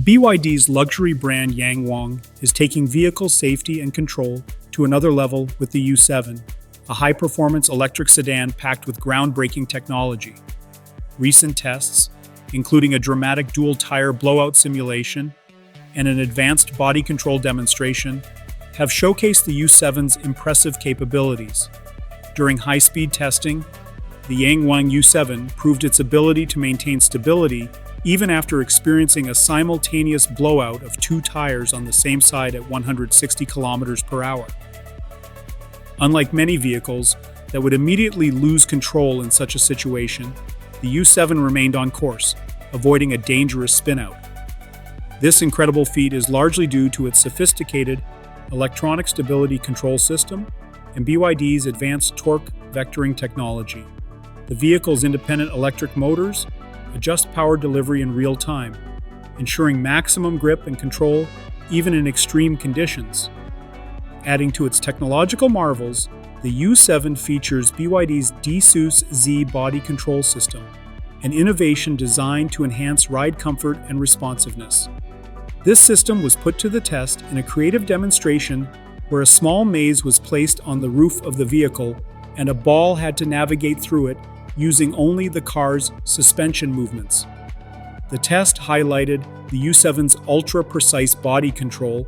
BYD's luxury brand YangWang is taking vehicle safety and control to another level with the U7, a high-performance electric sedan packed with groundbreaking technology. Recent tests, including a dramatic dual-tire blowout simulation and an advanced body control demonstration, have showcased the U7's impressive capabilities. During high-speed testing, the YangWang U7 proved its ability to maintain stability even after experiencing a simultaneous blowout of two tires on the same side at 160 kilometers per hour. Unlike many vehicles that would immediately lose control in such a situation, the U7 remained on course, avoiding a dangerous spinout. This incredible feat is largely due to its sophisticated electronic stability control system and BYD's advanced torque vectoring technology. The vehicle's independent electric motors adjust power delivery in real time, ensuring maximum grip and control even in extreme conditions. Adding to its technological marvels, the U7 features BYD's DiSus-Z body control system, an innovation designed to enhance ride comfort and responsiveness. This system was put to the test in a creative demonstration where a small maze was placed on the roof of the vehicle and a ball had to navigate through it using only the car's suspension movements. The test highlighted the U7's ultra-precise body control,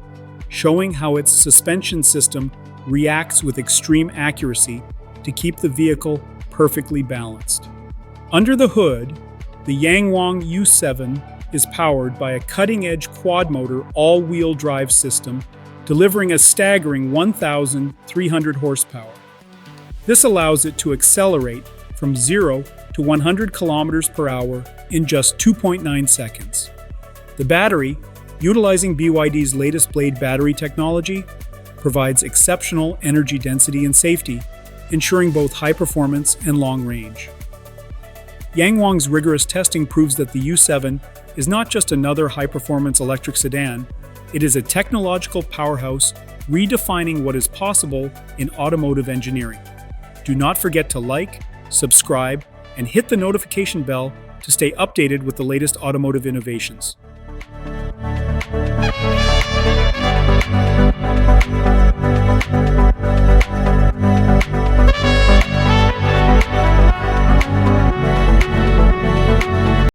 showing how its suspension system reacts with extreme accuracy to keep the vehicle perfectly balanced. Under the hood, the YangWang U7 is powered by a cutting-edge quad-motor all-wheel drive system, delivering a staggering 1,300 horsepower. This allows it to accelerate from 0 to 100 kilometers per hour in just 2.9 seconds. The battery, utilizing BYD's latest blade battery technology, provides exceptional energy density and safety, ensuring both high performance and long range. YangWang's rigorous testing proves that the U7 is not just another high-performance electric sedan, it is a technological powerhouse redefining what is possible in automotive engineering. Do not forget to like, subscribe, and hit the notification bell to stay updated with the latest automotive innovations.